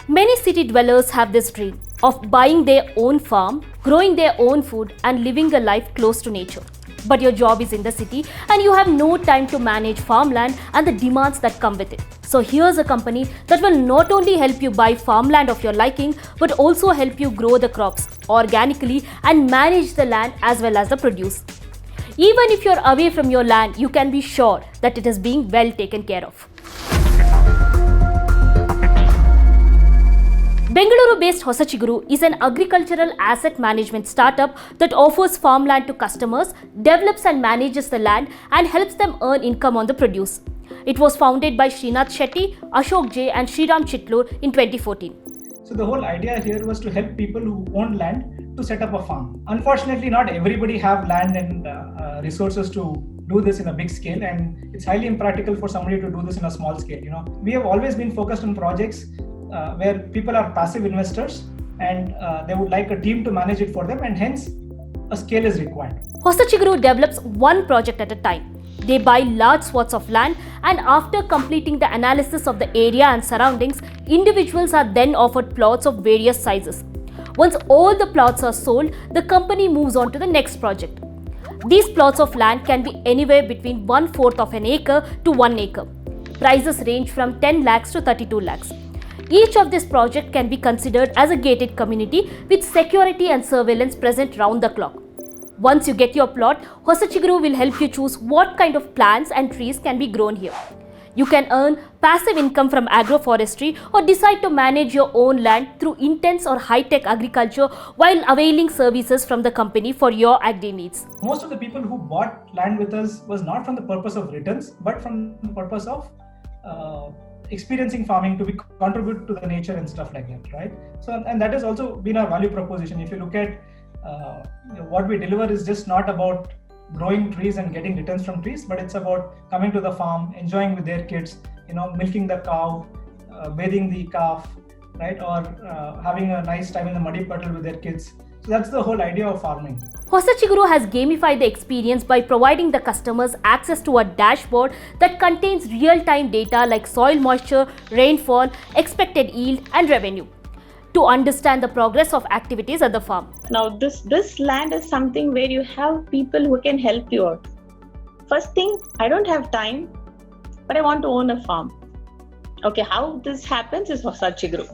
Many city dwellers have this dream of buying their own farm, growing their own food, and living a life close to nature. But your job is in the city and you have no time to manage farmland and the demands that come with it. So here's a company that will not only help you buy farmland of your liking, but also help you grow the crops organically and manage the land as well as the produce. Even if you're away from your land, you can be sure that it is being well taken care of. Bengaluru-based Hosachiguru is an agricultural asset management startup that offers farmland to customers, develops and manages the land, and helps them earn income on the produce. It was founded by Srinath Shetty, Ashok J and Sriram Chitlur in 2014. So the whole idea here was to help people who own land to set up a farm. Unfortunately, not everybody have land and resources to do this in a big scale, and it's highly impractical for somebody to do this in a small scale. We have always been focused on projects where people are passive investors and they would like a team to manage it for them, and hence a scale is required. Hosachiguru develops one project at a time. They buy large swaths of land, and after completing the analysis of the area and surroundings, individuals are then offered plots of various sizes. Once all the plots are sold, the company moves on to the next project. These plots of land can be anywhere between 1/4 of an acre to 1 acre. Prices range from 10 lakhs to 32 lakhs. Each of this project can be considered as a gated community with security and surveillance present round the clock. Once you get your plot, Hosachiguru will help you choose what kind of plants and trees can be grown here. You can earn passive income from agroforestry or decide to manage your own land through intense or high-tech agriculture while availing services from the company for your agri needs. Most of the people who bought land with us was not from the purpose of returns, but from the purpose of experiencing farming, to be contribute to the nature and stuff like that, right? So, and that has also been our value proposition. If you look at what we deliver is just not about growing trees and getting returns from trees, but it's about coming to the farm, enjoying with their kids, milking the cow, bathing the calf, right? Or having a nice time in the muddy puddle with their kids. So that's the whole idea of farming. Hosachiguru has gamified the experience by providing the customers access to a dashboard that contains real-time data like soil moisture, rainfall, expected yield, and revenue to understand the progress of activities at the farm. Now this land is something where you have people who can help you out. First thing, I don't have time, but I want to own a farm. Okay, how this happens is Hosachiguru.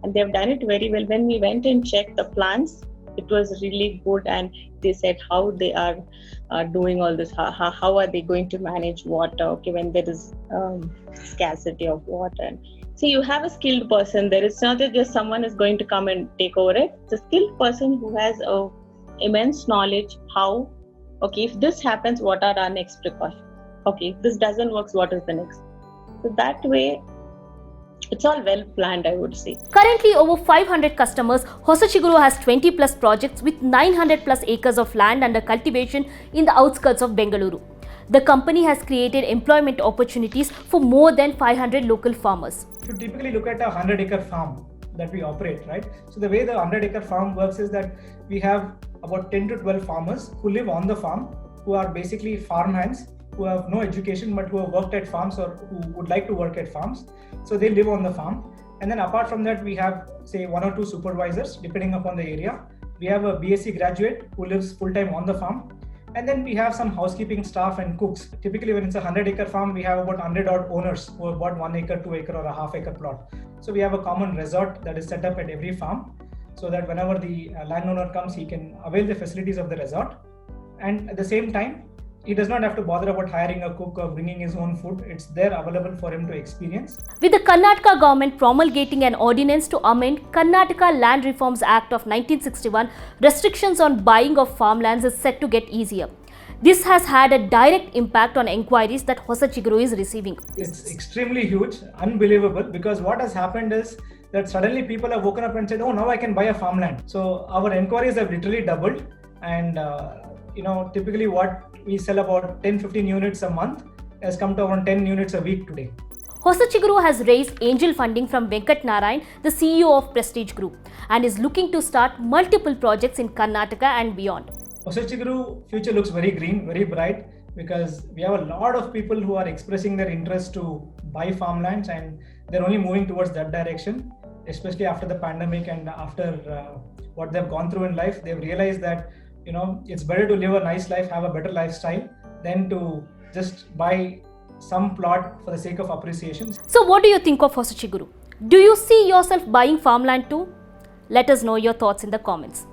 And they've done it very well. When we went and checked the plans, it was really good, and they said how they are doing all this, how are they going to manage water, okay, when there is scarcity of water. See, you have a skilled person. There is not just someone is going to come and take over it. It's a skilled person who has immense knowledge how, okay, if this happens, what are our next precautions? Okay, if this doesn't work, what is the next? So that way, it's all well planned, I would say. Currently, over 500 customers, Hosachiguru has 20 plus projects with 900 plus acres of land under cultivation in the outskirts of Bengaluru. The company has created employment opportunities for more than 500 local farmers. If you typically look at a 100-acre farm that we operate, right? So the way the 100-acre farm works is that we have about 10 to 12 farmers who live on the farm, who are basically farmhands, who have no education but who have worked at farms or who would like to work at farms. So they live on the farm. And then apart from that, we have say 1 or 2 supervisors depending upon the area. We have a BSc graduate who lives full-time on the farm. And then we have some housekeeping staff and cooks. Typically when it's a 100-acre farm, we have about 100 odd owners who have bought 1 acre, 2 acre or a half acre plot. So we have a common resort that is set up at every farm so that whenever the landowner comes, he can avail the facilities of the resort. And at the same time, he does not have to bother about hiring a cook or bringing his own food. It's there available for him to experience. With the Karnataka government promulgating an ordinance to amend Karnataka Land Reforms Act of 1961, restrictions on buying of farmlands is set to get easier. This has had a direct impact on inquiries that Hosachiguru is receiving. It's extremely huge, unbelievable, because what has happened is that suddenly people have woken up and said, oh, now I can buy a farmland. So our inquiries have literally doubled, and typically what we sell about 10-15 units a month has come to around 10 units a week today. Hosachiguru has raised angel funding from Venkat Narayan, the CEO of Prestige Group, and is looking to start multiple projects in Karnataka and beyond. Hosachiguru future looks very green, very bright, because we have a lot of people who are expressing their interest to buy farmlands, and they're only moving towards that direction. especially after the pandemic and after what they've gone through in life. They've realized that it's better to live a nice life, have a better lifestyle, than to just buy some plot for the sake of appreciation. So what do you think of Hosachiguru? Do you see yourself buying farmland too? Let us know your thoughts in the comments.